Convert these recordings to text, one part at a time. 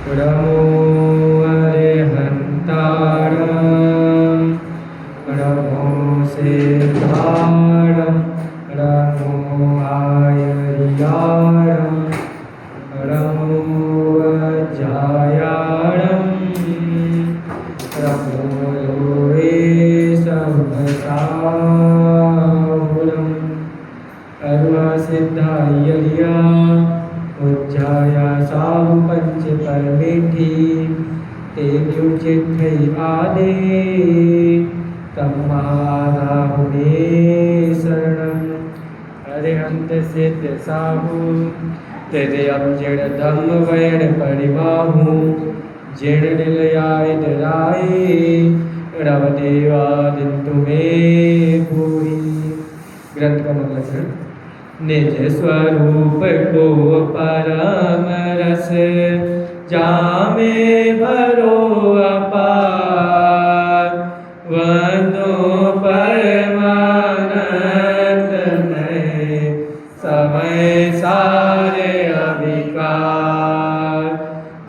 नमो अरिहन्तारं नमो सिद्धारं नमो आयर्यारं नमो वज्रायारं नमो लोहे सहस्राहुरम् अर्वासिद्धायर्या उज्जाया साहु पंच परमेठी तेजु चित्थै आदे तम्मादाहुने शरणं अरिहंत सिद्ध साहु तेरे अमजड़ धम्म वैण परिबाहु जेण निलयाय डराए रव देवादिन तुम्हें पूरी। ग्रंथ का मतलब है निज स्वरूप को परम रस जामे भरो अपार वंदो परमानंद में समय सारे अभिकार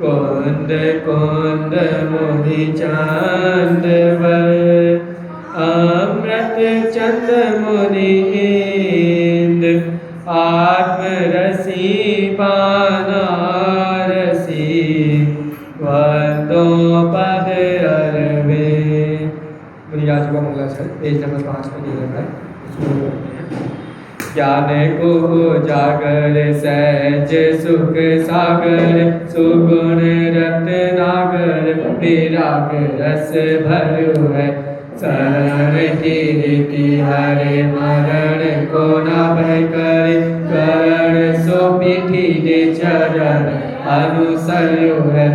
कुंद कुंद मोहि चांद अमृत चंद मुनि आत्मरसी पानारसी वंदो पद अरवे। मुनिराज का मंगलाचरण पेज नंबर 5 में दिया है। ज्ञान को जागर सहज सुख सागर सुगुण रत्नागर विराग रस भरो है शरण की रीति हरे मरण को न भय करे करण सो पीठी दे चरण अनुसर्यो है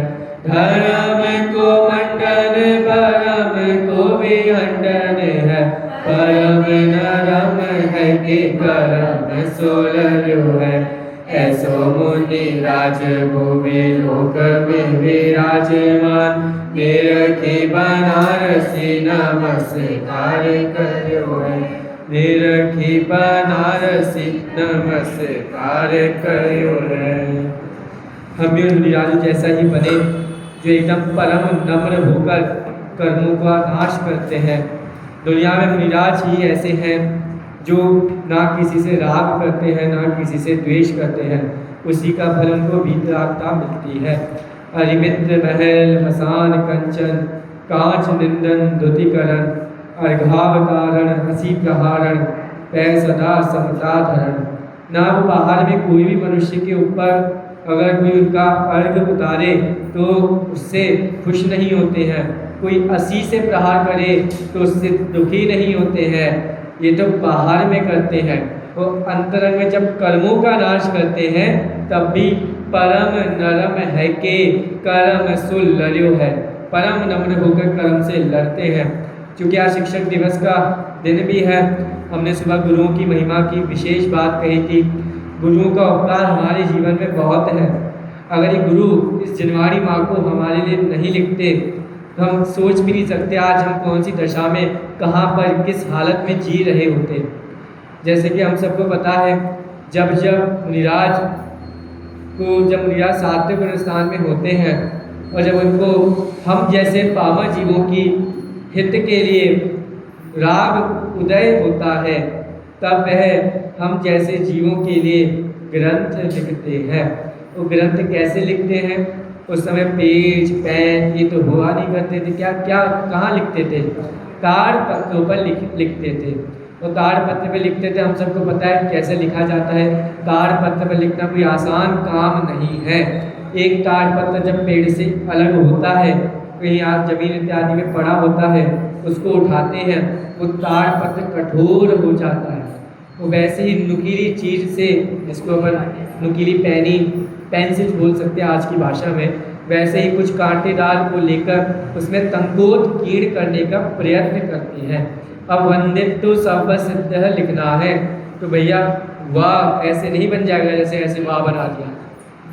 धर्म को मंडन परम को विखंडन है परम नरम है कि करम सोलर्यो है ऐसो मुनि राज भूमि लोक में विराजमान निरखी बनारसी नमस्कार करो है निरखी बनारसी नमस्कार करो है। हम भी मुनिराज जैसा ही बने जो एकदम परम नम्र होकर कर्मों का नाश करते हैं। दुनिया में मुनिराज ही ऐसे हैं जो ना किसी से राग करते हैं ना किसी से द्वेष करते हैं, उसी का फल उनको वीतरागता मिलती है। अरिमित्र महल मसान कंचन कांच निंदन दुतिकरण अर्घावतारण हसी प्रहारण पै सदा समता धरण। ना वो बाहर में कोई भी मनुष्य के ऊपर अगर कोई उनका अर्घ उतारे तो उससे खुश नहीं होते हैं, कोई असी से प्रहार करे तो उससे दुखी नहीं होते हैं। ये तो बाहर में करते हैं, वो अंतरंग में जब कर्मों का नाश करते हैं तब भी परम नरम है के कर्म सुल लड़ो है, परम नम्र होकर कर्म से लड़ते हैं। क्योंकि आज शिक्षक दिवस का दिन भी है, हमने सुबह गुरुओं की महिमा की विशेष बात कही थी। गुरुओं का उपकार हमारे जीवन में बहुत है। अगर ये गुरु इस जनवरी माह को हमारे लिए नहीं लिखते तो हम सोच भी नहीं सकते आज हम कौन सी दशा में कहाँ पर किस हालत में जी रहे होते। जैसे कि हम सबको पता है जब मुनिराज सात्विक स्थान में होते हैं और जब उनको हम जैसे पावन जीवों की हित के लिए राग उदय होता है तब वह हम जैसे जीवों के लिए ग्रंथ लिखते हैं। वो ग्रंथ कैसे लिखते हैं? उस समय पेज पेन ये तो हुआ नहीं करते थे, क्या क्या कहाँ लिखते थे? ताड़ पत्रों पर लिखते थे। वो ताड़ पत्र पे लिखते थे, हम सबको पता है कैसे लिखा जाता है। ताड़ पत्र पर लिखना कोई आसान काम नहीं है। एक ताड़ पत्र जब पेड़ से अलग होता है, कहीं आज जमीन इत्यादि में पड़ा होता है, उसको उठाते हैं, वो ताड़ पत्र कठोर हो जाता है। वो वैसे ही नुकीली चीज़ से, जिसको अपन नुकीली पेंसिल बोल सकते हैं आज की भाषा में, वैसे ही कुछ कांटेदार को लेकर उसमें तंकोट कीड़ करने का प्रयत्न करते हैं। अब वंदित सब सिद्ध लिखना है तो भैया वाह ऐसे नहीं बन जाएगा जैसे ऐसे वाह बना दिया,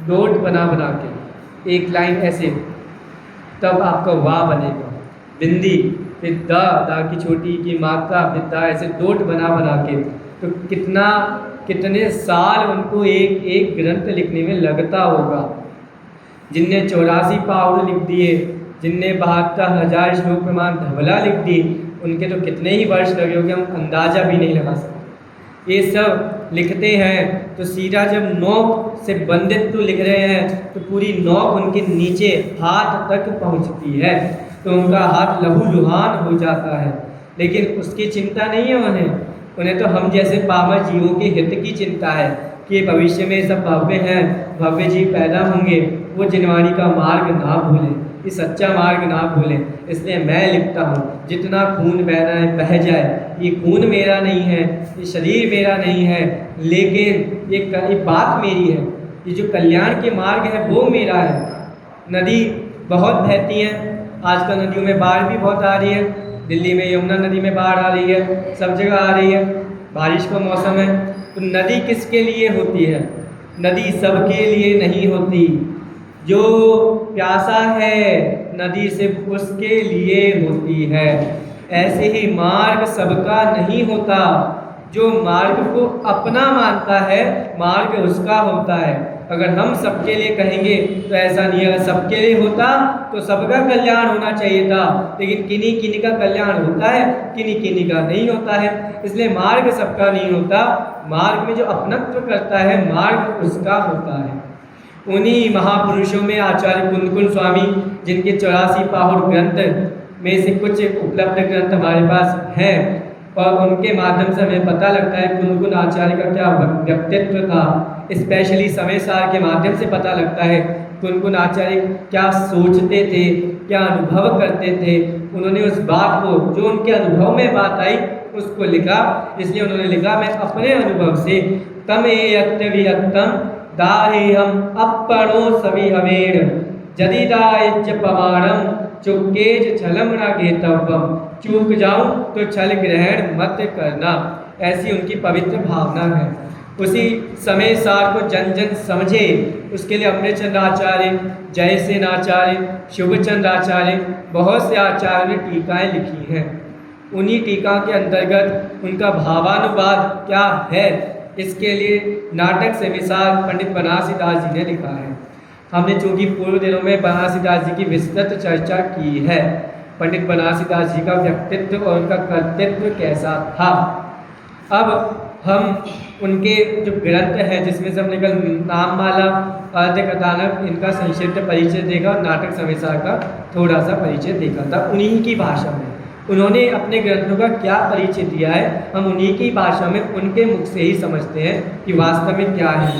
डोट बना के एक लाइन ऐसे, तब आपका वाह बनेगा। बिंदी फिर दा की छोटी की मात्रा फिर दा ऐसे डोट बना के, तो कितने साल उनको एक ग्रंथ लिखने में लगता होगा। जिनने 84 पाउर लिख दिए, जिनने 72,000 श्लोक प्रमाण धवला लिख दी, उनके तो कितने ही वर्ष लगे होंगे, हम अंदाज़ा भी नहीं लगा सकते। ये सब लिखते हैं तो सीधा जब नोक से बंदित्व लिख रहे हैं तो पूरी नोक उनके नीचे हाथ तक पहुंचती है, तो उनका हाथ लहूलुहान हो जाता है। लेकिन उसकी चिंता नहीं है उन्हें तो हम जैसे पामर जीवों के हित की चिंता है कि भविष्य में सब भव्य हैं, भव्य जीव पैदा होंगे, वो जिनवाणी का मार्ग ना भूलें, ये सच्चा मार्ग ना भूलें। इसलिए मैं लिखता हूँ, जितना खून बहना है बह जाए, ये खून मेरा नहीं है, ये शरीर मेरा नहीं है, लेकिन ये बात मेरी है, ये जो कल्याण के मार्ग है वो मेरा है। नदी बहुत बहती हैं, आजकल नदियों में बाढ़ भी बहुत आ रही है, दिल्ली में यमुना नदी में बाढ़ आ रही है, सब जगह आ रही है, बारिश का मौसम है। तो नदी किसके लिए होती है? नदी सबके लिए नहीं होती। जो प्यासा है नदी सिर्फ उसके लिए होती है। ऐसे ही मार्ग सबका नहीं होता, जो मार्ग को अपना मानता है मार्ग उसका होता है। अगर हम सबके लिए कहेंगे तो ऐसा नहीं है, अगर सबके लिए होता तो सबका कल्याण होना चाहिए था, लेकिन किन्हीं किन्हीं का कल्याण होता है, किन्हीं किन्हीं का नहीं होता है। इसलिए मार्ग सबका नहीं होता, मार्ग में जो अपनत्व करता है मार्ग उसका होता है। उन्हीं महापुरुषों में आचार्य कुंदकुल स्वामी, जिनके 84 पाहुर ग्रंथ में से कुछ उपलब्ध ग्रंथ हमारे पास हैं, और उनके माध्यम से हमें पता लगता है कुंदकुल आचार्य का क्या व्यक्तित्व था। स्पेशली समय सार के माध्यम से पता लगता है कुंदकुल आचार्य क्या सोचते थे, क्या अनुभव करते थे। उन्होंने उस बात को, जो उनके अनुभव में बात आई, उसको लिखा। इसलिए उन्होंने लिखा, मैं अपने अनुभव से तमे यत्तम दाहे हम अपणो सभी हमेण जदिदायच पमाणम चुकेज छलम न गेतव्यम, चूक जाऊं तो छल ग्रहण मत करना। ऐसी उनकी पवित्र भावना है। उसी समय सार को जन जन समझे, उसके लिए अमृतचंद्र आचार्य, जयसेन आचार्य, शुभचंद्र आचार्य, बहुत से आचार्यों ने टीकाएँ लिखी हैं। उन्हीं टीका के अंतर्गत उनका भावानुवाद क्या है, इसके लिए नाटक से मिसाल पंडित बनारसी दास जी ने लिखा है। हमने चूंकि पूर्व दिनों में बनारसी दास जी की विस्तृत चर्चा की है, पंडित बनारसी दास जी का व्यक्तित्व और उनका कर्तृत्व कैसा था। अब हम उनके जो ग्रंथ हैं, जिसमें से हमने कल नाममाला, आद्य कथानक, इनका संक्षिप्त परिचय देखा और नाटक समिसार का थोड़ा सा परिचय देखा था उन्हीं की भाषा में। उन्होंने अपने ग्रंथों का क्या परिचय दिया है, हम उन्हीं की भाषा में उनके मुख से ही समझते हैं कि वास्तव में क्या है।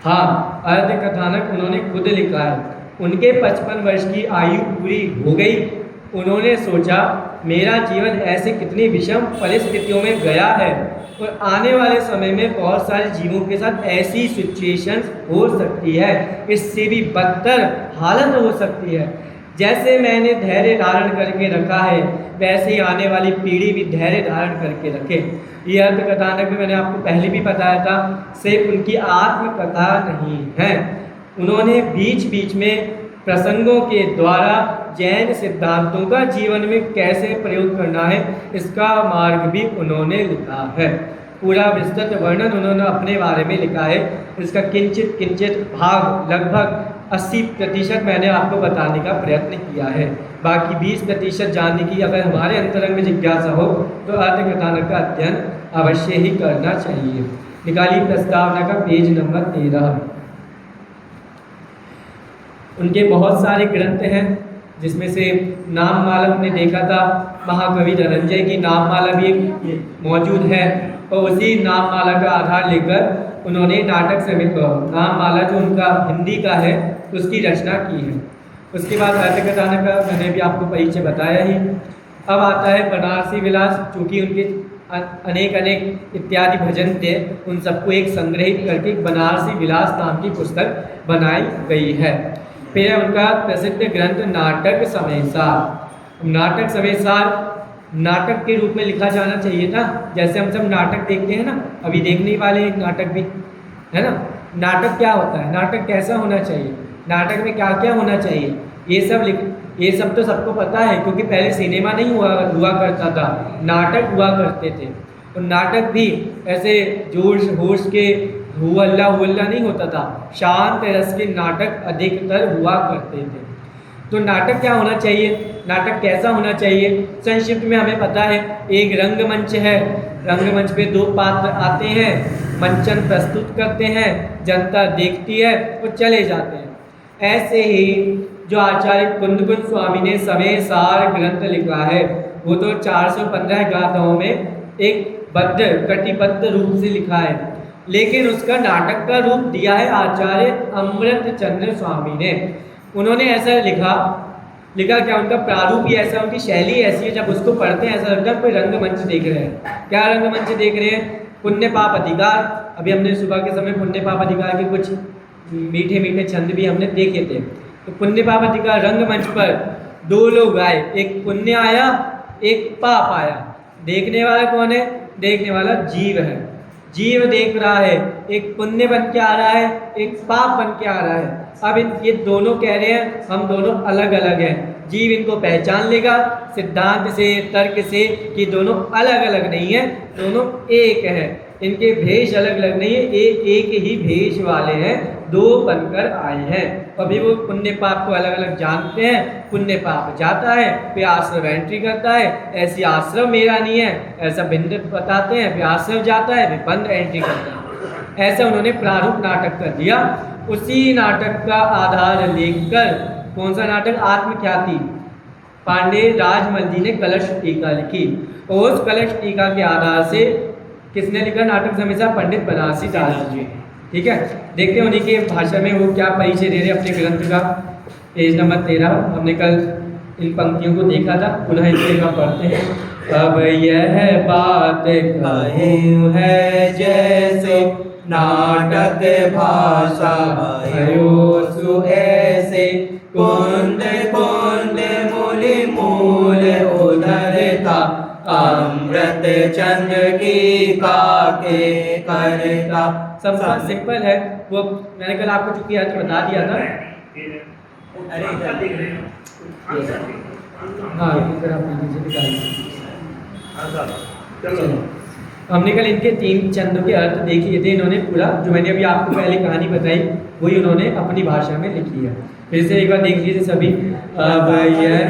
हाँ, अर्ध कथानक उन्होंने खुद लिखा है। उनके 55 वर्ष की आयु पूरी हो गई। उन्होंने सोचा, मेरा जीवन ऐसे कितनी विषम परिस्थितियों में गया है और आने वाले समय में बहुत सारे जीवों के साथ ऐसी सिचुएशंस हो सकती है, इससे भी बदतर हालत हो सकती है। जैसे मैंने धैर्य धारण करके रखा है, वैसे ही आने वाली पीढ़ी भी धैर्य धारण करके रखे। ये अर्थ कथानक में मैंने आपको पहले भी बताया था, सिर्फ उनकी आत्मकथा नहीं है। उन्होंने बीच बीच में प्रसंगों के द्वारा जैन सिद्धांतों का जीवन में कैसे प्रयोग करना है, इसका मार्ग भी उन्होंने लिखा है। पूरा विस्तृत वर्णन उन्होंने अपने बारे में लिखा है। इसका किंचित किंचित भाग, लगभग 80% मैंने आपको बताने का प्रयत्न किया है। बाकी 20% जानने की अगर हमारे अंतरंग में जिज्ञासा हो तो अर्थ कथानक का अध्ययन अवश्य ही करना चाहिए। निकाली प्रस्तावना का पेज नंबर 13। उनके बहुत सारे ग्रंथ हैं, जिसमें से नाममाला हमने देखा था, महाकवि धनंजय की नाममाला भी मौजूद है, और उसी नाममाला का आधार लेकर उन्होंने नाटक से नाममाला जो उनका हिंदी का है उसकी रचना की है। उसके बाद अर्थ कथानक का मैंने भी आपको परिचय बताया ही। अब आता है बनारसी विलास, चूँकि उनके अनेक अनेक इत्यादि भजन थे, उन सबको एक संग्रहित करके बनारसी विलास नाम की पुस्तक बनाई गई है। फिर उनका प्रसिद्ध ग्रंथ नाटक समेसार। नाटक समेसार नाटक के रूप में लिखा जाना चाहिए था, जैसे हम सब नाटक देखते हैं ना, अभी देखने वाले एक नाटक भी है ना। नाटक क्या होता है, नाटक कैसा होना चाहिए, नाटक में क्या क्या होना चाहिए, ये सब तो सबको पता है, क्योंकि पहले सिनेमा नहीं हुआ करता था, नाटक हुआ करते थे। और नाटक भी ऐसे जोश होश के हु हल्ला नहीं होता था, शांत रस के नाटक अधिकतर हुआ करते थे। तो नाटक क्या होना चाहिए, नाटक कैसा होना चाहिए? संक्षिप्त में हमें पता है, एक रंगमंच है, रंगमंच पे दो पात्र आते हैं, मंचन प्रस्तुत करते हैं, जनता देखती है और चले जाते हैं। ऐसे ही जो आचार्य कुंदकुंज स्वामी ने समय सार ग्रंथ लिखा है, वो तो 415 गाथाओं में एक बद्ध कटिबद्ध रूप से लिखा है, लेकिन उसका नाटक का रूप दिया है आचार्य अमृत चंद्र स्वामी ने। उन्होंने ऐसा लिखा क्या, उनका प्रारूप ही ऐसा, उनकी शैली ऐसी है, जब उसको पढ़ते हैं ऐसा लगता है कोई रंगमंच देख रहे हैं। क्या रंगमंच देख रहे हैं? पुण्य पाप अधिकार। अभी हमने सुबह के समय पुण्य पाप अधिकार के कुछ मीठे मीठे छंद भी हमने देखे थे। तो पुण्य पाप अधिकार रंगमंच पर दो लोग आए, एक पुण्य आया, एक पाप आया। देखने वाला कौन है? देखने वाला जीव है, जीव देख रहा है, एक पुण्य बन के आ रहा है, एक पाप बन के आ रहा है। अब ये दोनों कह रहे हैं हम दोनों अलग अलग हैं। जीव इनको पहचान लेगा सिद्धांत से, तर्क से कि दोनों अलग अलग नहीं है, दोनों एक है। इनके भेष अलग अलग नहीं है, एक ही भेष वाले हैं, दो बनकर आए हैं। अभी वो पुण्य पाप को अलग अलग जानते हैं। पुण्य पाप जाता है, फिर आश्रम एंट्री करता है, ऐसी आश्रम मेरा नहीं है, ऐसा भिन्न बताते हैं, फिर आश्रम जाता है, फिर बंद एंट्री करता है। ऐसा उन्होंने प्रारूप नाटक कर दिया। उसी नाटक का आधार लेकर, कौन सा नाटक? आत्मख्याति। पांडे राजमल जी ने कलश टीका लिखी, और उस कलश टीका के आधार से किसने लिखा नाटक? समीक्षा पंडित बनारसी दास जी। ठीक है, देखते हैं उन्हीं के भाषा में वो क्या परिचय दे रहे अपने ग्रंथ का। पेज नंबर 13, हमने कल इन पंक्तियों को देखा था, पुनः इसे पढ़ते हैं। अब यह बात कहूँ है जैसे नाटक भाषा भयो सु ऐसे, कुंद कुंद मूल मूल उधरता, अमृत चंद्र की काके करता। सब सिंपल है, वो मैंने कल आपको चुकी अर्थ बता दिया था। अरे हाँ, इधर आप चलो, हमने कल इनके 3 चंदों के अर्थ देख लिए थे। इन्होंने पूरा जो मैंने अभी आपको पहले कहानी बताई वही उन्होंने अपनी भाषा में लिखी है। फिर से एक बार देख लीजिए सभी। अब यह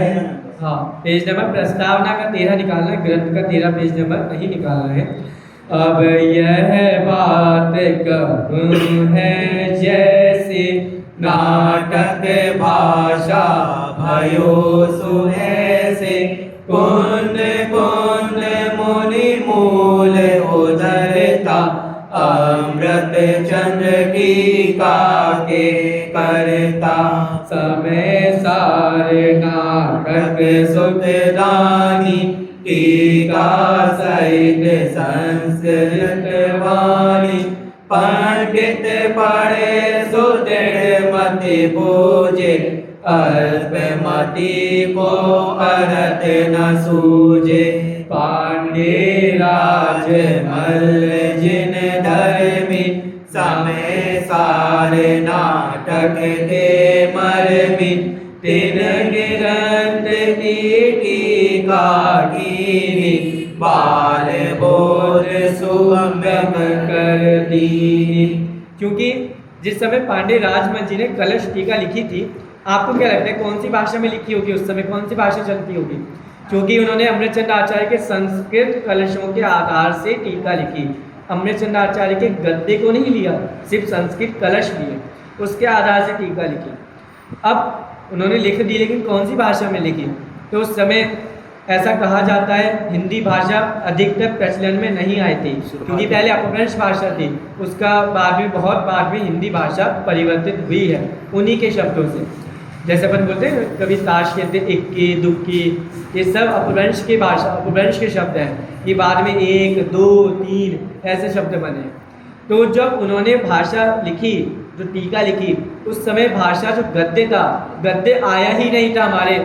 हाँ, पेज नंबर प्रस्तावना का 13 निकालना है, ग्रंथ का 13 पेज नंबर नहीं निकालना है। अब यह बात कहूँ है जैसे नाटक भाषा भयो सु ऐसे, कुंद कुंद मुनि मूल उधरता, अमृत चंद्र की काके करता। समय सारे नाटक सुखदानी, टीका सहित संस्कृत वाणी, पंडित पढ़े सुदृढ़ मति बूझे, अल्प मति को अर्थ न सूझे। पांडे राजमल जिन धर्मी, समय सारे नाटक के मर्मी, तिन ग्रंथ की टीका कीनी, बाल बोध सुगम्य कर दीनी। क्योंकि जिस समय पांडे राजमल जी ने कलश टीका लिखी थी, आपको क्या लगता है कौन सी भाषा में लिखी होगी? उस समय कौन सी भाषा चलती होगी? क्योंकि उन्होंने अमृतचंद्र आचार्य के संस्कृत कलशों के आधार से टीका लिखी। अमृतचंद्र आचार्य के गद्य को नहीं लिया, सिर्फ संस्कृत कलश लिए, उसके आधार से टीका लिखी। अब उन्होंने लिख दी, लेकिन कौन सी भाषा में लिखी? तो उस समय ऐसा कहा जाता है हिंदी भाषा अधिकतर प्रचलन में नहीं आई थी, क्योंकि पहले अपभ्रंश भाषा थी, उसका बाद में बहुत बाद में हिंदी भाषा परिवर्तित हुई है उन्हीं के शब्दों से। जैसे अपन बोलते हैं कभी ताश खेलते इक्की दुक्की, ये सब अपभ्रंश की भाषा, अपभ्रंश के शब्द हैं। ये बाद में 1 2 3 ऐसे शब्द बने। तो जब उन्होंने भाषा लिखी, जो टीका लिखी, उस समय भाषा जो गद्य था, गद्य आया ही नहीं था हमारे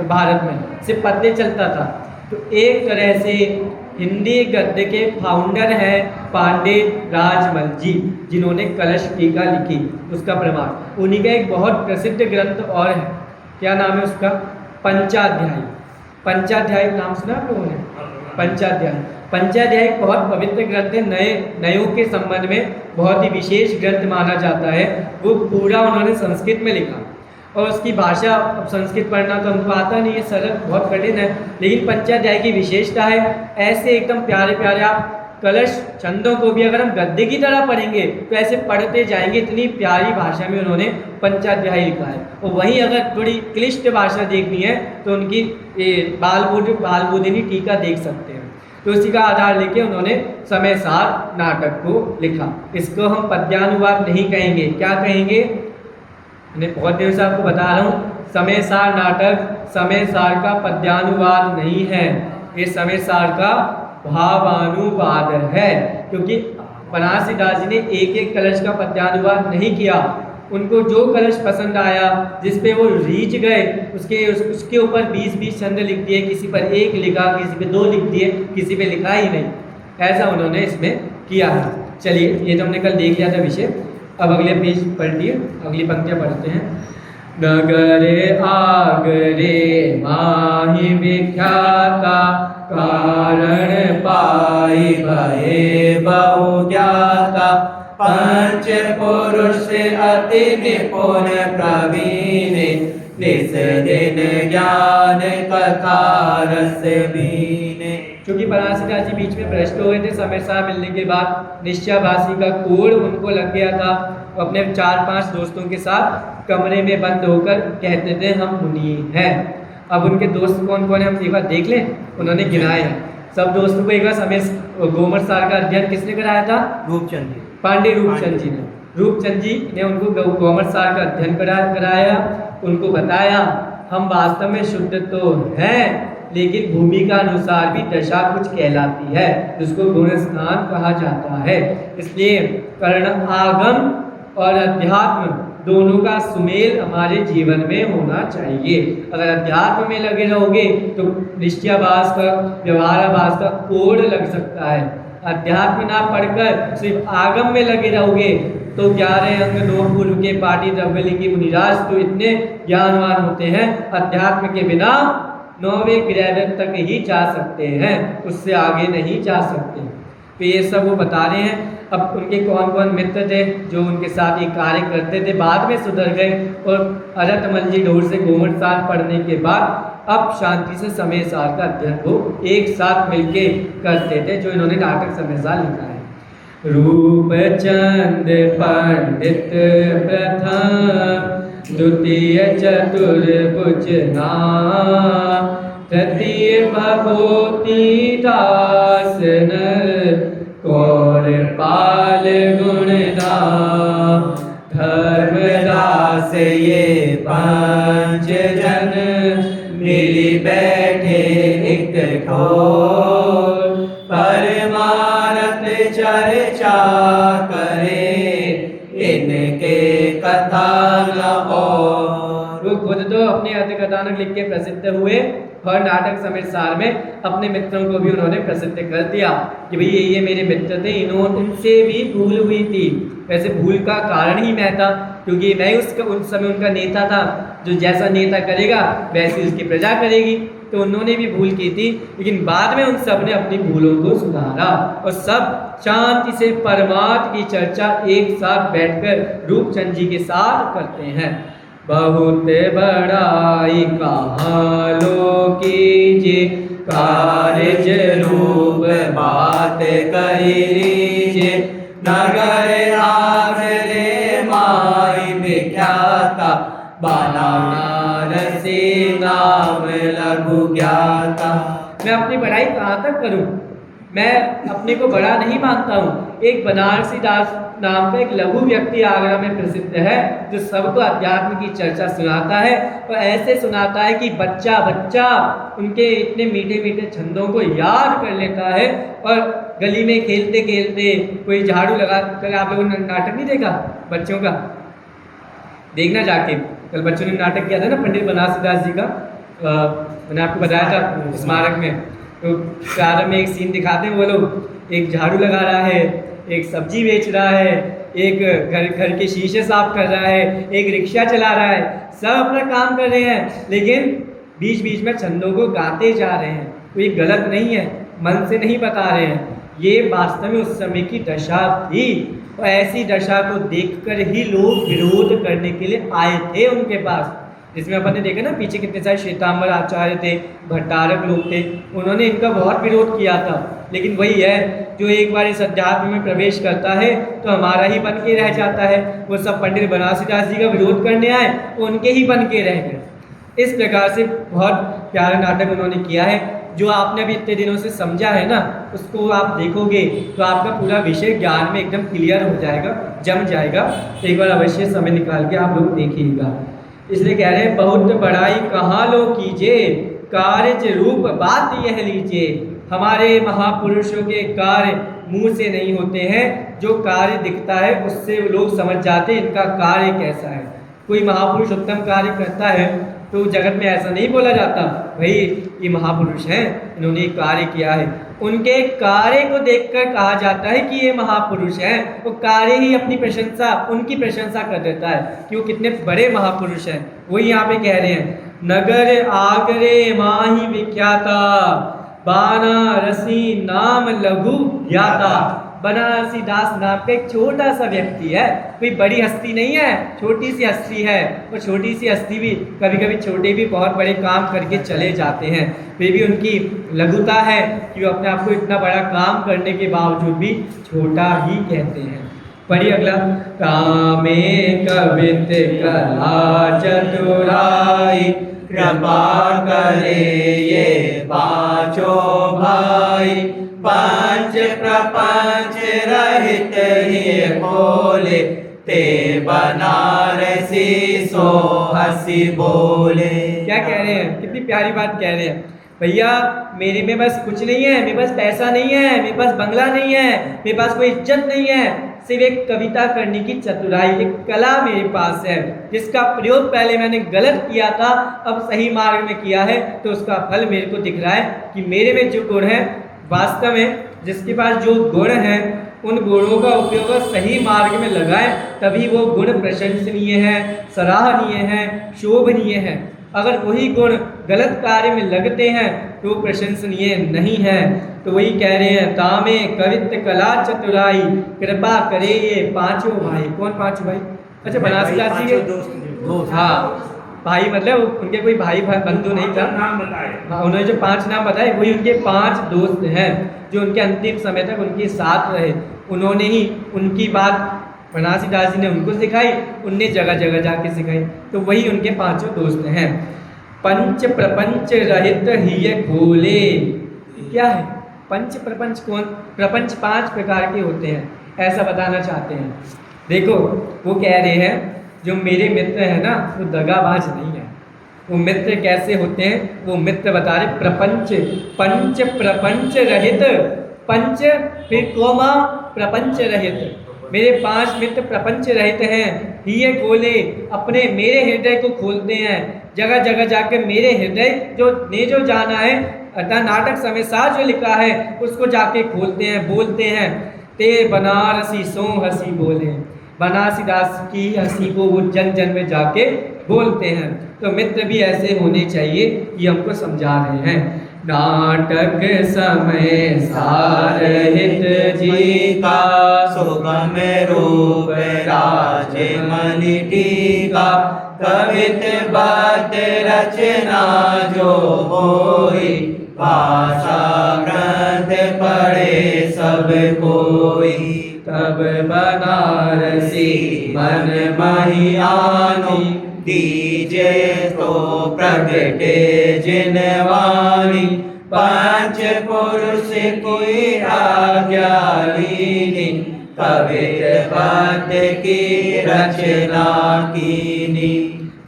भारत में, सिर्फ पद्य चलता था। तो एक तरह से हिंदी गद्य के फाउंडर हैं पांडे राजमल जी, जिन्होंने कलश टीका लिखी, उसका प्रमाण। उन्हीं का एक बहुत प्रसिद्ध ग्रंथ और है, क्या नाम है उसका? पंचाध्यायी। पंचाध्यायी नाम सुना आप लोगों ने? पंचाध्याय। पंचाध्याय एक बहुत पवित्र ग्रंथ है, नयों के संबंध में बहुत ही विशेष ग्रंथ माना जाता है। वो पूरा उन्होंने संस्कृत में लिखा और उसकी भाषा, अब संस्कृत पढ़ना तो हमको आता नहीं है, सरल बहुत कठिन है, लेकिन पंचाध्याय की विशेषता है ऐसे एकदम प्यारे प्यारे आप कलश छंदों को भी अगर हम गद्य की तरह पढ़ेंगे तो ऐसे पढ़ते जाएंगे। इतनी प्यारी भाषा में उन्होंने पंचाध्याय लिखा है। और वहीं अगर थोड़ी क्लिष्ट भाषा देखनी है तो उनकी बालबोधिनी टीका देख सकते हैं। तो उसी का आधार लेके उन्होंने समय सार नाटक को लिखा। इसको हम पद्यानुवाद नहीं कहेंगे, क्या कहेंगे? मैं बहुत देर से आपको बता रहा हूँ, समय सार नाटक समय सार का पद्यानुवाद नहीं है, ये समय सार का भावानुवाद है। क्योंकि बनारसी दास जी ने एक एक कलश का पद्यानुवाद नहीं किया, उनको जो कलश पसंद आया, जिस पे वो रीझ गए, उसके ऊपर 20-20 छंद लिख दिए, किसी पर एक लिखा, किसी पे 2 लिख दिए, किसी पे लिखा ही नहीं, ऐसा उन्होंने इसमें किया है। चलिए, ये तो हमने कल देख लिया था विषय। अब अगले पेज पलटिए, अगली पंक्तियाँ पढ़ते हैं। नगरे आगरे माहि विख्याता, कारण पाई भये बहु ज्ञाता, पंच पुरुष अति निपुण प्रवीण, निस दिन ज्ञान कथा रस बीने। क्योंकि बनारसी दास जी बीच में भ्रष्ट हो गए थे, समय सार मिलने के बाद निश्चयाभासी का कोड़ उनको लग गया था। अपने 4-5 दोस्तों के साथ कमरे में बंद होकर कहते थे हम मुनि हैं। अब उनके दोस्त कौन कौन है हम एक बार देख लें, उन्होंने गिनाए हैं सब दोस्तों को। एक बार समय गोमर सार का अध्ययन किसने कराया था? रूपचंद जी, पांडे रूपचंद जी ने। रूपचंद जी ने उनको गोमर सार का अध्ययन कराया, उनको बताया हम वास्तव में शुद्ध तो हैं, लेकिन भूमि का अनुसार भी दशा कुछ कहलाती है, जिसको गुण स्नान कहा जाता है। इसलिए कर्ण आगम और अध्यात्म दोनों का सुमेल हमारे जीवन में होना चाहिए। अगर अध्यात्म में लगे रहोगे तो निश्चयाभास का, व्यवहाराभास का कोड लग सकता है। अध्यात्म ना पढ़कर सिर्फ आगम में लगे रहोगे तो 11 अंग 9 पूर्व के पाटी द्रव्यलिंगी मुनिराज तो इतने ज्ञानवान होते हैं, अध्यात्म के बिना 9वें ग्रह तक ही जा सकते हैं, उससे आगे नहीं जा सकते। तो ये सब वो बता रहे हैं। अब उनके कौन कौन मित्र थे जो उनके साथ ये कार्य करते थे, बाद में सुधर गए और अरतमल जी ढोर से गोमट सार पढ़ने के बाद अब शांति से समय सार का अध्ययन वो एक साथ मिलके करते थे, जो इन्होंने नाटक समय सार लिखा है। रूपचंद पंडित प्रथम, द्वितीय चतुर्भुज नाम, तृतीय भगवती दास नर, कौरपाल गुणदाम, धर्मदास ये 5 जन, मिली बैठे एक ठोर, परमारथ चर्चा करे, इनके कथा न और। वो खुद तो अपने अर्थ कथानक लिख के प्रसिद्ध हुए और नाटक समय सार में अपने मित्रों को भी उन्होंने प्रसिद्ध कर दिया कि भाई ये मेरे मित्र थे, इनसे भी भूल हुई थी। वैसे भूल का कारण ही मैं था, क्योंकि मैं उस समय उनका नेता था, जो जैसा नेता करेगा वैसी उसकी प्रजा करेगी। तो उन्होंने भी भूल की थी, लेकिन बाद में उन सब ने अपनी भूलों को सुधारा और सब शांति से परमात्मा की चर्चा एक साथ बैठकर रूपचंद जी के साथ करते हैं। बहुत बड़ाई कहाँ लो कीजिए, कार्य रूप बात कहिए, नगर आगरे माई विख्याता, बनारसी नाम लघु ज्ञाता। मैं अपनी पढ़ाई कहाँ तक करूँ? मैं अपने को बड़ा नहीं मानता हूँ। एक बनारसी दास नाम का एक लघु व्यक्ति आगरा में प्रसिद्ध है, जो सबको अध्यात्म की चर्चा सुनाता है और ऐसे सुनाता है कि बच्चा बच्चा उनके इतने मीठे मीठे छंदों को याद कर लेता है। और गली में खेलते खेलते कोई झाड़ू लगा कर, आप लोगों ने नाटक नहीं देखा बच्चों का? देखना जाके, कल बच्चों ने नाटक किया था ना पंडित बनारसी दास जी का, मैंने आपको बताया था स्मारक में। तो प्रारंभ में एक सीन दिखाते हैं, वो लोग एक झाड़ू लगा रहा है, एक सब्जी बेच रहा है, एक घर के शीशे साफ कर रहा है, एक रिक्शा चला रहा है, सब अपना काम कर रहे हैं, लेकिन बीच बीच में छंदों को गाते जा रहे हैं। तो ये गलत नहीं है, मन से नहीं बता रहे हैं, ये वास्तव में उस समय की दशा थी। और ऐसी दशा को देखकर ही लोग विरोध करने के लिए आए थे उनके पास। जिसमें अपन ने देखा ना पीछे कितने सारे श्वेतांबर आचार्य थे, भट्टारक लोग थे, उन्होंने इनका बहुत विरोध किया था। लेकिन वही है, जो एक बार इस अध्यात्म में प्रवेश करता है तो हमारा ही बन के रह जाता है। वो सब पंडित बनारसीदास जी का विरोध करने आए, उनके ही बन के रह गए। इस प्रकार से बहुत प्यारा नाटक उन्होंने किया है। जो आपने अभी इतने दिनों से समझा है ना, उसको आप देखोगे तो आपका पूरा विषय ज्ञान में एकदम क्लियर हो जाएगा, जम जाएगा। तो एक बार अवश्य समय निकाल के आप लोग देखिएगा। इसलिए कह रहे हैं, बहुत बड़ाई कहाँ लो कीजिए, कार्य रूप बात यह लीजिए। हमारे महापुरुषों के कार्य मुंह से नहीं होते हैं, जो कार्य दिखता है उससे लोग समझ जाते हैं इनका कार्य कैसा है। कोई महापुरुष उत्तम कार्य करता है तो जगत में ऐसा नहीं बोला जाता, भाई ये महापुरुष हैं, इन्होंने कार्य किया है। उनके कार्य को देखकर कहा जाता है कि ये महापुरुष हैं। वो कार्य ही अपनी प्रशंसा, उनकी प्रशंसा कर देता है कि वो कितने बड़े महापुरुष हैं। वही यहाँ पे कह रहे हैं, नगर आगरे माही विख्याता, बनारसी नाम लघु ज्ञाता। बनारसी दास नाम का एक छोटा सा व्यक्ति है, कोई बड़ी हस्ती नहीं है, छोटी सी हस्ती है। और छोटी सी हस्ती भी कभी कभी छोटे भी बहुत बड़े काम करके चले जाते हैं, फिर भी उनकी लघुता है कि वो अपने आप को इतना बड़ा काम करने के बावजूद भी छोटा ही कहते हैं। पढ़िए अगला, कामे कवित कला चतुराई, कृपा करे ये पांचों भाई। पंच प्रपंच रहित ही बोले, ते बनारसी सो हंसी बोले। क्या कह रहे हैं, कितनी प्यारी बात कह रहे हैं। भैया मेरे में बस कुछ नहीं है, मेरे पास पैसा नहीं है, मेरे पास बंगला नहीं है, मेरे पास कोई इज्जत नहीं है, सिर्फ एक कविता करने की चतुराई, एक कला मेरे पास है, जिसका प्रयोग पहले मैंने गलत किया था, अब सही मार्ग में किया है, तो उसका फल मेरे को दिख रहा है कि मेरे में जो गुण है, वास्तव में जिसके पास जो गुण है, उन गुणों का उपयोग सही मार्ग में लगाएं, तभी वो गुण प्रशंसनीय है, सराहनीय है, शोभनीय है। अगर वही गुण गलत कार्य में लगते हैं तो प्रशंसनीय नहीं है। तो वही कह रहे हैं, तामे कवित्त कला चतुराई, कृपा करे ये पांचों भाई। कौन पांचों भाई? अच्छा, बनारसीदास जी के दोस्त। हाँ, भाई मतलब उनके कोई भाई बंधु नहीं था, नाम बताए। हाँ, उन्होंने जो 5 नाम बताए वही उनके 5 दोस्त हैं, जो उनके अंतिम समय तक उनके साथ रहे। उन्होंने ही उनकी बात बनारसीदास जी ने उनको सिखाई, उनने जगह जगह जाके सिखाई। तो वही उनके 5 दोस्त हैं। पंच प्रपंच रहित ही खोले। क्या है पंच प्रपंच? कौन? प्रपंच 5 प्रकार के होते हैं, ऐसा बताना चाहते हैं। देखो वो कह रहे हैं, जो मेरे मित्र हैं ना, वो दगाबाज नहीं है। वो मित्र कैसे होते हैं, वो मित्र बता रहे, प्रपंच, पंच प्रपंच रहित, पंच फिर कोमा प्रपंच रहित। मेरे 5 मित्र प्रपंच रहित हैं, ये खोले, अपने मेरे हृदय को खोलते हैं, जगह जगह जाकर मेरे हृदय जो जाना है, अर्थात नाटक समय सार जो लिखा है उसको जाके खोलते हैं, बोलते हैं। ते बनारसी सो हंसी बोले, बनारसीदास की हंसी को वो जन जन में जाके बोलते हैं। तो मित्र भी ऐसे होने चाहिए, ये हमको समझा रहे हैं। नाटक समय सार हित जीता, सुगम रूप राज मणि टीका। कवित बात रचना जो होई, भाषा ग्रंथ पढ़े सब कोई। तब बनारसी मन महियानी, दीजे तो प्रगटे जिनवानी। पंच पुरुष की आज्ञा लीनी, कवित बात की रचना कीनी।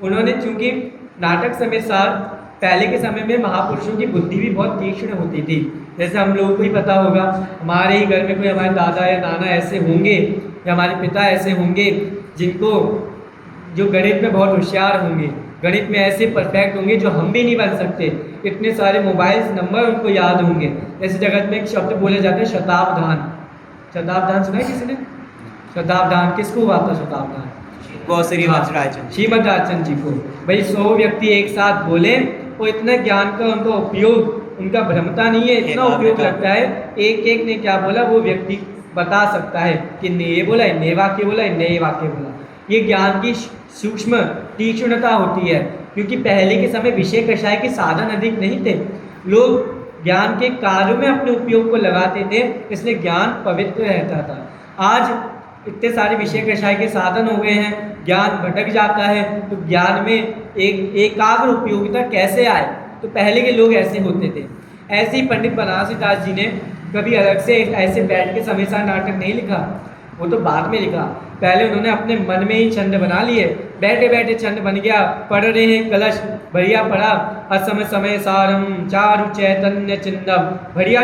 उन्होंने चूंकि नाटक समय सार, पहले के समय में महापुरुषों की बुद्धि भी बहुत तीक्ष्ण होती थी। जैसे हम लोगों को ही पता होगा, हमारे ही घर में कोई हमारे दादा या नाना ऐसे होंगे, या हमारे पिता ऐसे होंगे जिनको जो गणित में बहुत होशियार होंगे, गणित में ऐसे परफेक्ट होंगे जो हम भी नहीं बन सकते। इतने सारे मोबाइल नंबर उनको याद होंगे। ऐसे जगत में एक शब्द बोले जाते हैं, शताब्दान। शताब्दान सुना है किसी ने? शताब्दान किसको हुआ था? शताब्दान वो श्रीमद राजचंद्र जी को। भाई 100 व्यक्ति एक साथ बोले, और इतना ज्ञान का उनका उपयोग उनका भ्रमता नहीं है, इतना उपयोग लगता है, एक एक ने क्या बोला वो व्यक्ति बता सकता है कि ने ये बोला, इनने ये वाक्य बोला, इनने ये वाक्य बोला। ये ज्ञान की सूक्ष्म तीक्ष्णता होती है, क्योंकि पहले के समय विषय कषाय के साधन अधिक नहीं थे, लोग ज्ञान के कार्यों में अपने उपयोग को लगाते थे, इसलिए ज्ञान पवित्र रहता था। आज इतने सारे विषय कषाय के साधन हो गए हैं, ज्ञान भटक जाता है, तो ज्ञान में एक एकाग्र उपयोगिता कैसे आए? तो पहले के लोग ऐसे होते थे। ऐसे ही पंडित बनारसी दास जी ने कभी अलग से ऐसे बैठ के समय सार नाटक नहीं लिखा, वो तो बाद में लिखा। पहले उन्होंने अपने मन में ही छंद बना लिए, बैठे बैठे छंद बन गया, पढ़ रहे हैं कलश बढ़िया पढ़ा, असम समय सारम चारु चैतन्य चिन्नम, बढ़िया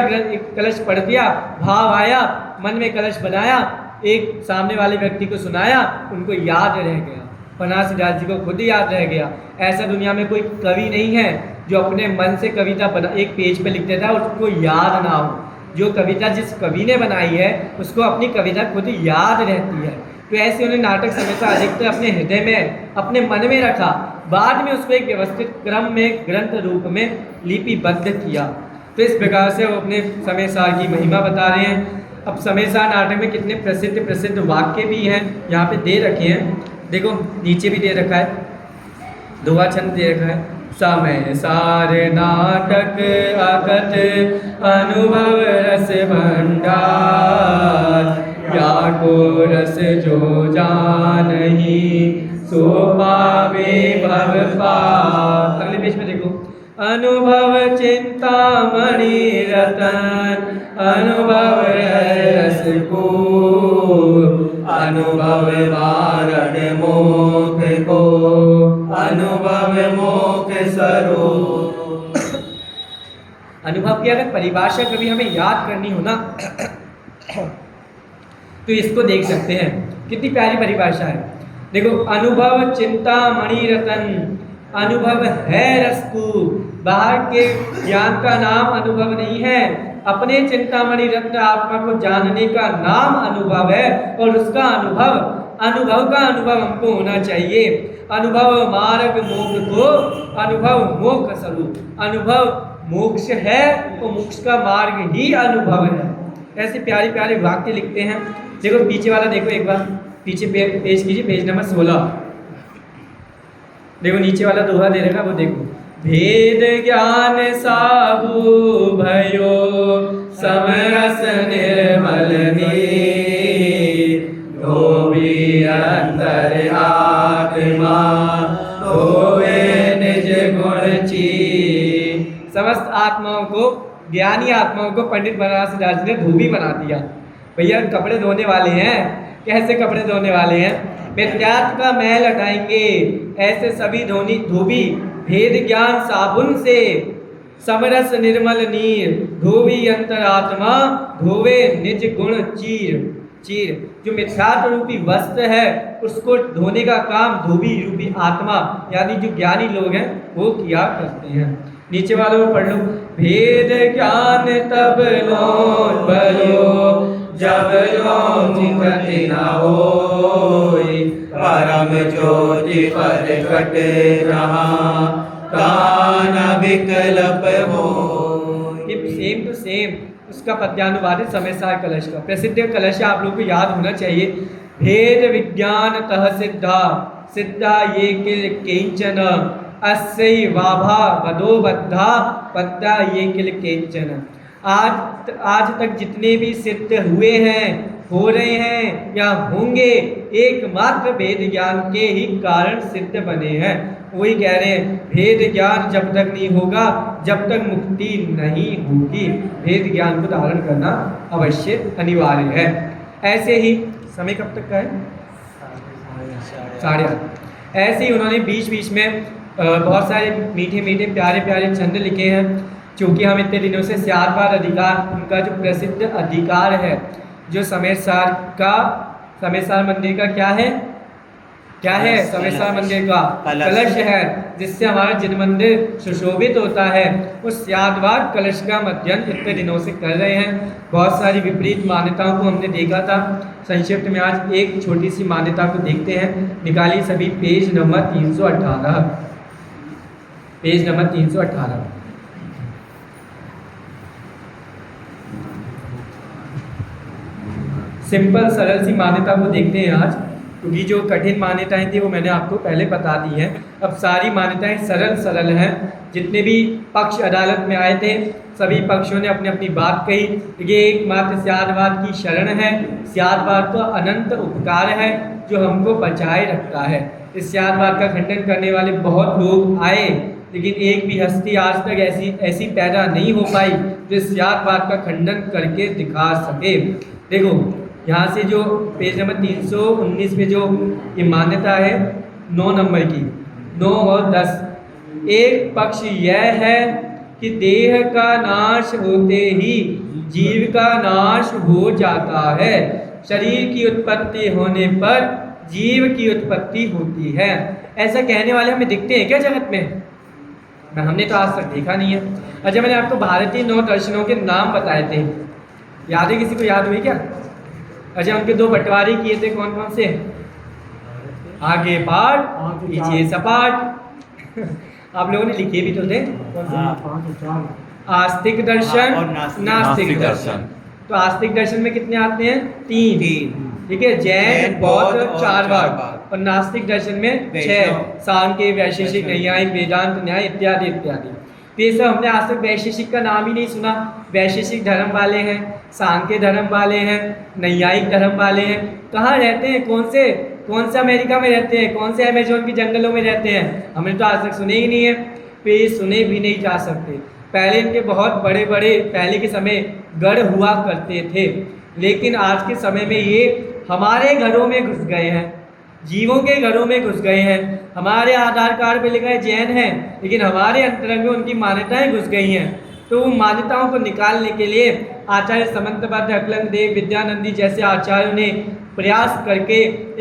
कलश पढ़ दिया, भाव आया, मन में कलश बनाया, एक सामने वाले व्यक्ति को सुनाया, उनको याद रह गया। बनारसी दास जी को खुद याद रह गया। ऐसा दुनिया में कोई कवि नहीं है जो अपने मन से कविता बना एक पेज पे लिख देता है और उसको याद ना हो। जो कविता जिस कवि ने बनाई है उसको अपनी कविता खुद याद रहती है। तो ऐसे उन्हें नाटक समय अधिकतर अपने हृदय में, अपने मन में रखा, बाद में उसको एक व्यवस्थित क्रम में ग्रंथ रूप में लिपिबद्ध किया। तो इस प्रकार से वो अपने समय सार की महिमा बता रहे हैं। अब समय सार नाटक में कितने प्रसिद्ध प्रसिद्ध वाक्य भी हैं, यहाँ पे दे रखे हैं, देखो नीचे भी दे रखा है, दोहा छंद दे रखा है। समय सार नाटक अकथ अनुभव रस भंडार, या को रस जो जानही सो पावे भव पार। अगले पेज में देखो, अनुभव चिंतामणि रतन, अनुभव रस को, अनुभव वारण मोक्ष को, अनुभव मोक्ष स्वरूप। अनुभव की अगर परिभाषा कभी हमें याद करनी हो ना तो इसको देख सकते हैं, कितनी प्यारी परिभाषा है। देखो, अनुभव चिंतामणि रतन, अनुभव है रसकू, बाहर के ज्ञान का नाम अनुभव नहीं है, अपने चिंतामणि रत्न आत्मा को जानने का नाम अनुभव है, और उसका अनुभव का अनुभव हमको होना चाहिए। अनुभव मार्ग मोक्ष को, अनुभव मोक्ष स्वरूप, अनुभव मोक्ष है तो मोक्ष का मार्ग ही अनुभव है। ऐसे प्यारे प्यारे वाक्य लिखते हैं। देखो पीछे वाला देखो एक बार, पीछे पेश कीजिए, पेज नंबर 16। देखो नीचे वाला दोहा दे रखा, वो देखो, भेद ज्ञान साहू भयो समरस निर्मल नीर, धोबी अंतर आत्मा धोवे निज गुण चीर। समस्त आत्माओं को, ज्ञानी आत्माओं को पंडित बनारसी दास जी ने धोबी बना दिया। भैया कपड़े धोने वाले हैं, कैसे कपड़े धोने वाले हैं? विद्यार्थ का मैल हटाएंगे, ऐसे सभी धोबी भेद ज्ञान साबुन से, समरस निर्मल नीर, धोबी अंतरात्मा धोवे निज गुण चीर। जो मिथ्यात्व रूपी वस्त्र है उसको धोने का काम धोबी रूपी आत्मा यानी जो ज्ञानी लोग हैं वो किया करते हैं। नीचे वालों को पढ़ लो, भेद ज्ञान तब लोन भयो जब लोन गति न होई, परम ज्योति प्रकट रहा कान विकल्प हो। ये सेम टू सेम उसका पद्यानुवादित समय सार कलश का प्रसिद्ध कलश आप लोग को याद होना चाहिए। भेद विज्ञान तह सिद्धा, सिद्धा ये किल किंचन, अस्यि वाभा वदो बद्धा, बद्धा ये किल किंचन। आज तक जितने भी सिद्ध हुए हैं, हो रहे हैं या होंगे, एकमात्र भेद ज्ञान के ही कारण सिद्ध बने हैं। वही कह रहे हैं, भेद ज्ञान जब तक नहीं होगा जब तक मुक्ति नहीं होगी। भेद ज्ञान को धारण करना अवश्य अनिवार्य है। ऐसे ही समय कब तक का है? 8:30। ऐसे ही उन्होंने बीच बीच में बहुत सारे मीठे मीठे प्यारे प्यारे छंद लिखे हैं। क्योंकि हम इतने दिनों से स्यादवाद अधिकार, उनका जो प्रसिद्ध अधिकार है, जो समय सार मंदिर का क्या है समय सार मंदिर का कलश है, जिससे हमारा जिन मंदिर सुशोभित होता है, उस स्यादवाद कलश का मध्यन इतने दिनों से कर रहे हैं। बहुत सारी विपरीत मान्यताओं को हमने देखा था। संक्षिप्त में आज एक छोटी सी मान्यता को देखते हैं। निकालिए सभी page number 318, page number 318। Simple सरल सी मान्यता को देखते हैं आज, क्योंकि जो कठिन मान्यताएं थी वो मैंने आपको पहले बता दी हैं। अब सारी मान्यताएं सरल सरल हैं। जितने भी पक्ष अदालत में आए थे सभी पक्षों ने अपनी अपनी बात कही। ये एकमात्र स्यादवाद की शरण है। स्यादवाद तो अनंत उपकार है जो हमको बचाए रखता है। इस स्यादवाद का खंडन करने वाले बहुत लोग आए, लेकिन एक भी हस्ती आज तक ऐसी पैदा नहीं हो पाई जो इस स्यादवाद का खंडन करके दिखा सके। देखो यहाँ से जो पेज नंबर 319 पे जो ये मान्यता है 9 नंबर की, 9 और 10, एक पक्ष यह है कि देह का नाश होते ही जीव का नाश हो जाता है। शरीर की उत्पत्ति होने पर जीव की उत्पत्ति होती है। ऐसा कहने वाले हमें दिखते हैं क्या जगत में? हमने तो आज तक देखा नहीं है। अच्छा, मैंने आपको भारतीय 9 दर्शनों के नाम बताए थे, याद है? किसी को याद हुई क्या? अच्छा, उनके 2 बंटवारे किए थे, कौन कौन से? आगे पाठ पीछे सपाट। आप लोगों ने लिखे भी तो थे। आस्तिक दर्शन और नास्तिक दर्शन। तो आस्तिक दर्शन में कितने आते हैं? 3। ठीक है, जैन बौद्ध चार्वाक। और नास्तिक दर्शन में 6, सांख्य वैशेषिक नैयायिक वेदांत न्याय इत्यादि इत्यादि। तो ये सब हमने आज तक वैशेषिक का नाम ही नहीं सुना। वैशेषिक धर्म वाले हैं, सांख्य धर्म वाले हैं, नैयायिक धर्म वाले हैं। कहाँ रहते हैं? कौन से अमेरिका में रहते हैं? कौन से अमेजोन के जंगलों में रहते हैं? हमने तो आज तक सुने ही नहीं है। तो ये सुने भी नहीं जा सकते। पहले इनके बहुत बड़े बड़े पहले के समय गढ़ हुआ करते थे, लेकिन आज के समय में ये हमारे घरों में घुस गए हैं, जीवों के घरों में घुस गए हैं। हमारे आधार कार्ड पे लिखा है जैन है, लेकिन हमारे अंतरंग में उनकी मान्यताएं घुस गई हैं। तो उन मान्यताओं को निकालने के लिए आचार्य समंतबद्ध अकलन देव विद्यानंदी जैसे आचार्यों ने प्रयास करके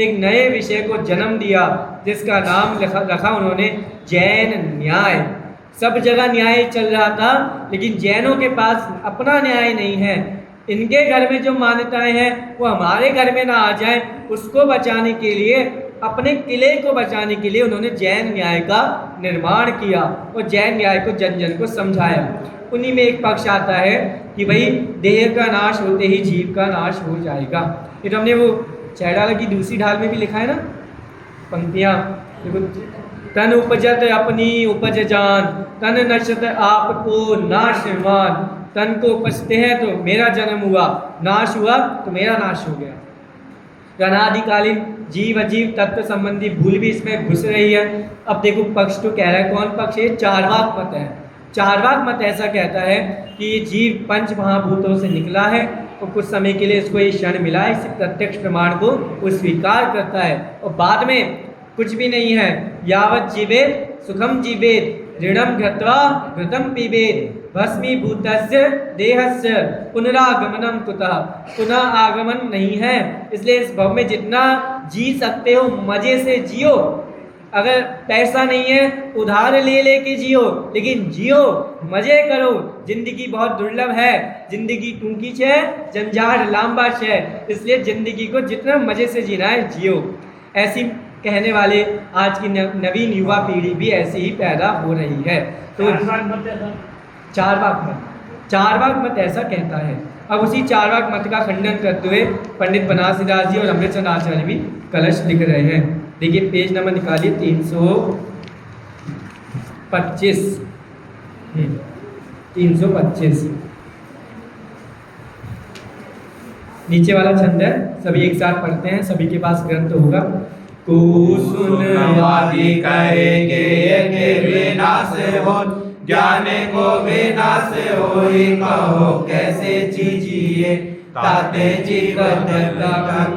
एक नए विषय को जन्म दिया, जिसका नाम रखा उन्होंने जैन न्याय। सब जगह न्याय चल रहा था, लेकिन जैनों के पास अपना न्याय नहीं है। इनके घर में जो मान्यताएं हैं वो हमारे घर में ना आ जाए, उसको बचाने के लिए, अपने किले को बचाने के लिए उन्होंने जैन न्याय का निर्माण किया और जैन न्याय को जन जन को समझाया। उन्हीं में एक पक्ष आता है कि भाई देह का नाश होते ही जीव का नाश हो जाएगा। ये तो हमने वो चैडाला की दूसरी ढाल में भी लिखा है ना, पंक्तियाँ। तन उपजत अपनी उपज जान, तन नशत आपको नाशवान। तन को उपजते हैं तो मेरा जन्म हुआ, नाश हुआ तो मेरा नाश हो गया। अनादिकालीन जीव अजीव तत्व संबंधी भूल भी इसमें घुस रही है। अब देखो पक्ष तो कह रहा है, कौन पक्ष है? चार्वाक मत है। चार्वाक मत ऐसा कहता है कि ये जीव 5 महाभूतों से निकला है और कुछ समय के लिए इसको ये क्षण मिला है, इस प्रत्यक्ष प्रमाण को वो स्वीकार करता है और बाद में कुछ भी नहीं है। यावत जीवेत सुखम जीवेत, ऋणम घृत्वा घृतम पीबेत, भस्मीभूतस्य देहस्य पुनरागमनम कुतः। पुनः आगमन नहीं है, इसलिए इस भव में जितना जी सकते हो मजे से जियो। अगर पैसा नहीं है उधार ले लेके जियो, लेकिन जियो, मजे करो। जिंदगी बहुत दुर्लभ है, जिंदगी टूंकी है, जंजाल लांबा है, इसलिए जिंदगी को जितना मजे से जीना है जियो। ऐसी कहने वाले आज की नवीन युवा पीढ़ी भी ऐसे ही पैदा हो रही है। तो चारवाक मत ऐसा कहता है। अब उसी चारवाक मत का खंडन करते हुए पंडित बनारसीदास जी और अमृतचंद आचार्य भी कलश लिख रहे हैं। देखिए पेज नंबर निकालिए 325। 325 नीचे वाला छंद है, सभी एक साथ पढ़ते हैं। सभी के पास ग्रंथ होगा। को सुनवादी कहेंगे के विनाश हो, ज्ञान को विनाश होई कहो कैसे जीजिए। ताते जीवन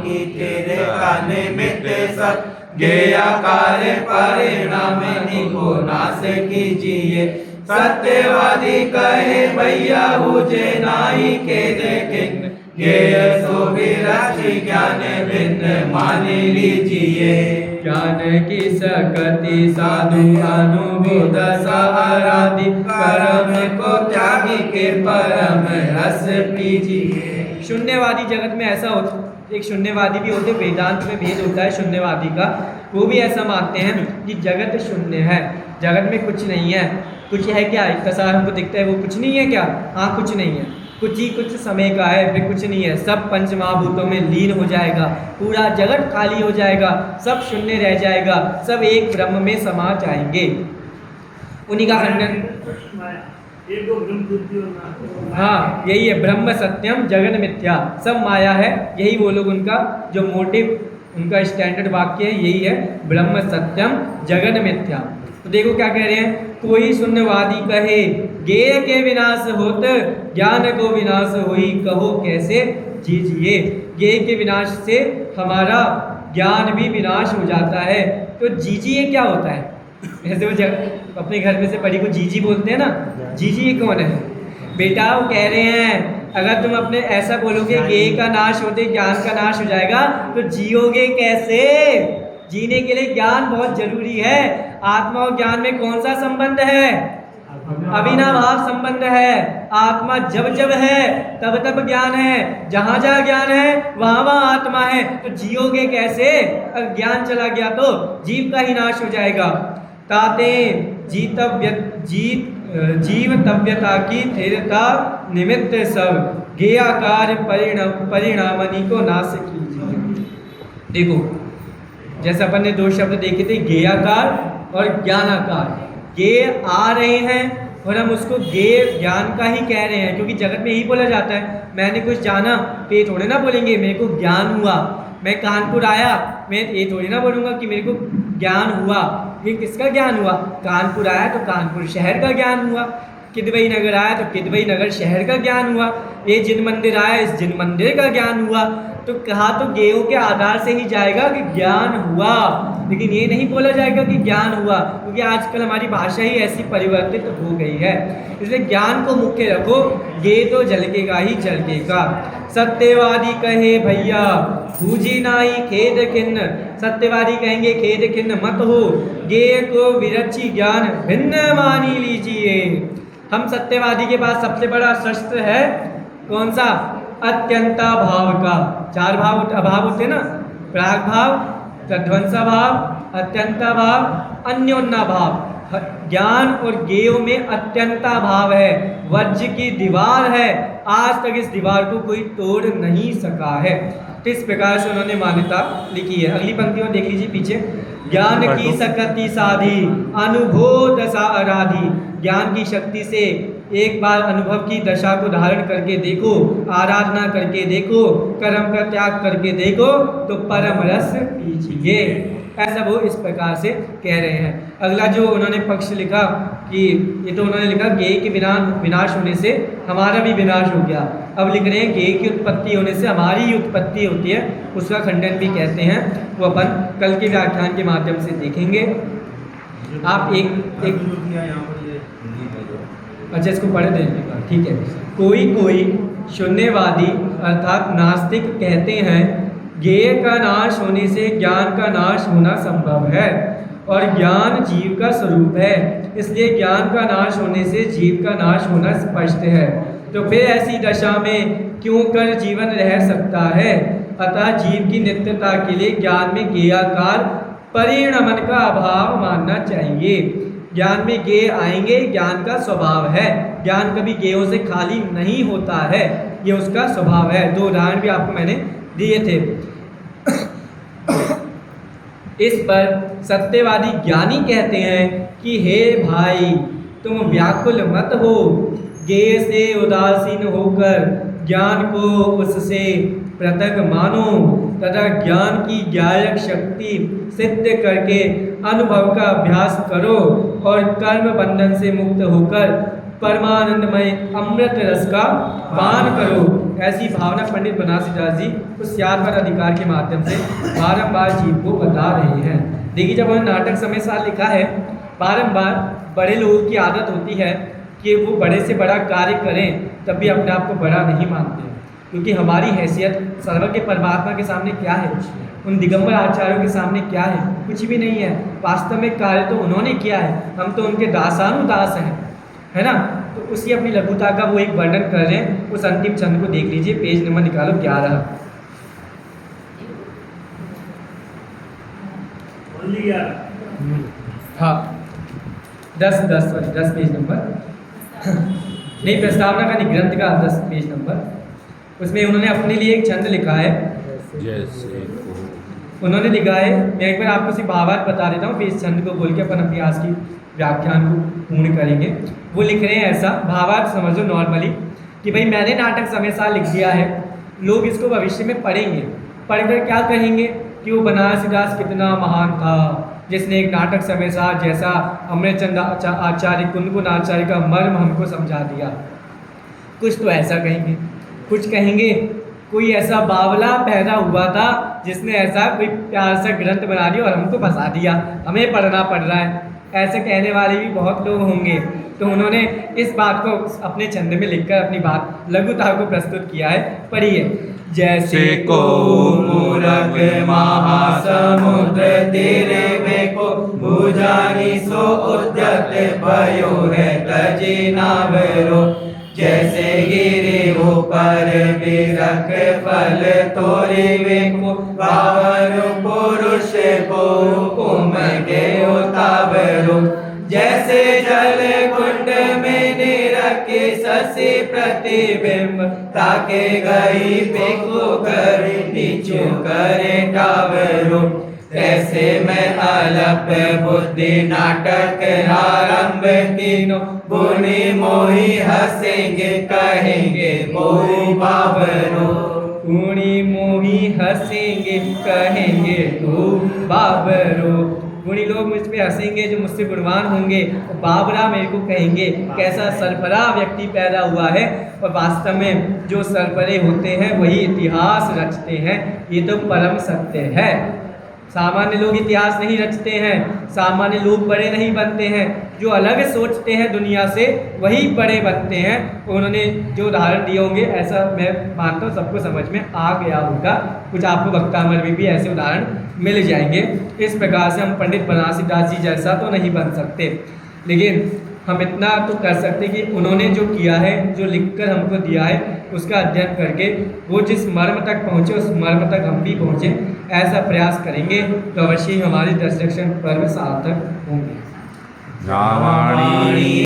की तेरे कान मिट सत, ज्ञेयकार परिणाम निको नाश कीजिए। सत्यवादी कहे भैया हुजे नाई के देखें, ज्ञेय सो विरक्षी ज्ञान भिन्न मान लीजिए। ज्ञान की सकति साधु अनुभूत सहारादि, कर्म को त्यागी के परम रस पीजिए। शून्यवादी जगत में ऐसा होता, एक शून्यवादी भी होते, वेदांत में भेद होता है शून्यवादी का। वो भी ऐसा मानते हैं कि जगत शून्य है, जगत में कुछ नहीं है। कुछ है क्या? एक कसार हमको दिखता है, वो कुछ नहीं है क्या? हाँ कुछ नहीं है। कुछ समय का है, फिर कुछ नहीं है, सब पंच महाभूतों में लीन हो जाएगा, पूरा जगत खाली हो जाएगा, सब शून्य रह जाएगा, सब एक ब्रह्म में समा जाएंगे। उन्हीं का खंडन, हाँ यही है, ब्रह्म सत्यम जगन मिथ्या, सब माया है, यही वो लोग उनका जो मोटिव, उनका स्टैंडर्ड वाक्य है, यही है ब्रह्म सत्यम जगन मिथ्या। तो देखो क्या कह रहे हैं, कोई शून्यवादी कहे ज्ञेय के विनाश होत, ज्ञान को विनाश होई कहो कैसे जीजिए। ज्ञेय के विनाश से हमारा ज्ञान भी विनाश हो जाता है, तो जीजिए क्या होता है? ऐसे वो अपने घर में से बड़ी को जीजी बोलते हैं ना, जीजी कौन है? बेटा वो कह रहे हैं अगर तुम अपने ऐसा बोलोगे ज्ञेय का नाश होते ज्ञान का नाश हो जाएगा तो जियोगे कैसे? जीने के लिए ज्ञान बहुत जरूरी है। आत्मा और ज्ञान में कौन सा संबंध है? अविनाभाव संबंध है। आत्मा जब जब है तब तब ज्ञान है, जहाँ जहाँ ज्ञान है वहाँ वहाँ आत्मा है, तो जियोगे कैसे? अगर ज्ञान चला गया तो जीव का ही नाश हो जाएगा। ताते जीवतव्यता की स्थिरता निमित्त सब ज्ञेयाकार परिणामनी को नाश कीजिए। देखो जैसे अपन ने दो शब्द देखे थे, ज्ञेयाकार और ज्ञानाकार। ज्ञेय आ रहे हैं और हम उसको ज्ञेय ज्ञान का ही कह रहे हैं, क्योंकि जगत में यही बोला जाता है मैंने कुछ जाना, तो ये थोड़े ना बोलेंगे मेरे को ज्ञान हुआ। मैं कानपुर आया, मैं ये थोड़ी ना बोलूँगा कि मेरे को ज्ञान हुआ। ये किसका ज्ञान हुआ? कानपुर आया तो कानपुर शहर का ज्ञान हुआ, किदवई नगर आया तो किदवई नगर शहर का ज्ञान हुआ, ये जिन मंदिर आया इस जिन मंदिर का ज्ञान हुआ। तो कहा तो ज्ञेयों के आधार से ही जाएगा कि ज्ञान हुआ, लेकिन ये नहीं बोला जाएगा कि ज्ञान हुआ, क्योंकि आजकल हमारी भाषा ही ऐसी परिवर्तित हो गई है। इसलिए ज्ञान को मुख्य रखो, ज्ञेय तो झलकेगा ही झलकेगा। सत्यवादी कहे भैया बूझी नाई खेद खिन्न, सत्यवादी कहेंगे खेद खिन्न मत हो, ज्ञेय को विरची ज्ञान भिन्न मानी लीजिए। हम सत्यवादी के पास सबसे बड़ा शस्त्र है कौन सा? अत्यंता भाव का। चार भाव अभाव होते हैं ना, प्राग भाव, तद्वंसा भाव, अत्यंता भाव, अन्योन्या भाव। ज्ञान और ज्ञेयों में अत्यंता भाव है, वज्र की दीवार है, आज तक इस दीवार को कोई तोड़ नहीं सका है। तो इस प्रकार से उन्होंने मान्यता लिखी है। अगली पंक्ति में देख लीजिए पीछे, ज्ञान की सकति साधी अनुभव दशा आराधी। ज्ञान की शक्ति से एक बार अनुभव की दशा को धारण करके देखो, आराधना करके देखो, कर्म का त्याग करके देखो, तो परम रस पीजिए। ऐसा वो इस प्रकार से कह रहे हैं। अगला जो उन्होंने पक्ष लिखा कि ये तो उन्होंने लिखा ज्ञेय के विनाश होने से हमारा भी विनाश हो गया। अब लिख रहे हैं ज्ञेय की उत्पत्ति होने से हमारी ही उत्पत्ति होती है, उसका खंडन भी कहते हैं। वो अपन कल के व्याख्यान के माध्यम से देखेंगे। आप एक अच्छा इसको पढ़े देने का, ठीक है। कोई शून्यवादी अर्थात नास्तिक कहते हैं ज्ञेय का नाश होने से ज्ञान का नाश होना संभव है और ज्ञान जीव का स्वरूप है, इसलिए ज्ञान का नाश होने से जीव का नाश होना स्पष्ट है। तो फिर ऐसी दशा में क्यों कर जीवन रह सकता है? अतः जीव की नित्यता के लिए ज्ञान में ज्ञेयाकार परिणमन का अभाव मानना चाहिए। ज्ञान में ज्ञेय आएंगे, ज्ञान का स्वभाव है, ज्ञान कभी ज्ञेयों से खाली नहीं होता है, ये उसका स्वभाव है। दो उदाहरण भी आपको मैंने दिए थे। इस पर सत्यवादी ज्ञानी कहते हैं कि हे भाई तुम व्याकुल मत हो, ज्ञेय से उदासीन होकर ज्ञान को उससे पृथक मानो तथा ज्ञान की ज्ञायक शक्ति सिद्ध करके अनुभव का अभ्यास करो और कर्म बंधन से मुक्त होकर परमानंदमय अमृत रस का पान करो। ऐसी भावना पंडित बनारसीदास जी उस यादवर अधिकार के माध्यम से बारंबार जीव को बता रहे हैं। देखिए जब उन्होंने नाटक समय साल लिखा है, बारंबार बड़े लोगों की आदत होती है कि वो बड़े से बड़ा कार्य करें तब भी अपने आप को बड़ा नहीं मानते, क्योंकि हमारी हैसियत सर्वज्ञ परमात्मा के सामने क्या है, उन दिगंबर आचार्यों के सामने क्या है? कुछ भी नहीं है। वास्तव में कार्य तो उन्होंने किया है, हम तो उनके दासानुदास हैं, है ना। तो उसी अपनी लघुता का वो एक वर्णन कर रहे हैं। उस अंतिम छंद को देख लीजिए, पेज नंबर निकालो 11। हाँ 10 पेज नंबर नहीं, प्रस्तावना का नहीं, ग्रंथ का 10 पेज नंबर, उसमें उन्होंने अपने लिए एक छंद लिखा है। जैसे उन्होंने लिखा है, मैं एक बार आपको सिर्फ भावार्थ बता देता हूँ, फिर इस छंद को बोल के अपन अभ्यास की व्याख्यान को पूर्ण करेंगे। वो लिख रहे हैं ऐसा, भावार्थ समझो नॉर्मली, कि भाई मैंने नाटक समय साल लिख दिया है, लोग इसको भविष्य में पढ़ेंगे, पढ़कर क्या कहेंगे कि वो बनारसीदास कितना महान था, जिसने एक नाटक समय साल जैसा अमृतचंद आचार्य कुंदकुन आचार्य का मर्म हमको समझा दिया। कुछ तो ऐसा कहेंगे, कुछ कहेंगे कोई ऐसा बावला पैदा हुआ था जिसने ऐसा कोई प्यार सा ग्रंथ बना दिया और हमको फंसा दिया, हमें पढ़ना पड़ रहा है, ऐसे कहने वाले भी बहुत लोग होंगे। तो उन्होंने इस बात को अपने छंद में लिखकर अपनी बात लघुता को प्रस्तुत किया है। पढ़िए। जैसे को मूरख महासमुद्र तीरे में को भुजानी सो उद्यत भयो है तजी नावरो, जैसे गिरे ऊपर बिरख फल तोरे वे को बावर पुरुष को कुम के उतावरो, जैसे जल कुंड में निरखे शशि प्रतिबिंब ताके गई फेंको कर नीचो करे टावरो, ऐसे मैं अलप बुद्धि नाटक आरंभ तीनों बुनी मोही हंसेंगे कहेंगे कोई बाबरो, गुणी मोही हंसेंगे कहेंगे तो बाबरो। गुणी लोग मुझ पे हंसेंगे जो मुझसे गुणवान होंगे, और बाबरा मेरे को कहेंगे कैसा सरफरा व्यक्ति पैदा हुआ है। और वास्तव में जो सरफरे होते हैं वही इतिहास रचते हैं, ये तो परम सत्य है। सामान्य लोग इतिहास नहीं रचते हैं, सामान्य लोग बड़े नहीं बनते हैं, जो अलग सोचते हैं दुनिया से वही बड़े बनते हैं। उन्होंने जो उदाहरण दिए होंगे, ऐसा मैं मानता हूँ सबको समझ में आ गया होगा, कुछ आपको वक्तामर में भी ऐसे उदाहरण मिल जाएंगे। इस प्रकार से हम पंडित बनारसीदास जी जैसा तो नहीं बन सकते, लेकिन हम इतना तो कर सकते कि उन्होंने जो किया है, जो लिखकर हमको दिया है, उसका अध्ययन करके वो जिस मर्म तक पहुँचे उस मर्म तक हम भी पहुँचे, ऐसा प्रयास करेंगे तो अवश्य ही हमारे 10 दक्षिण पर्व सार्थक होंगे। रामायणी।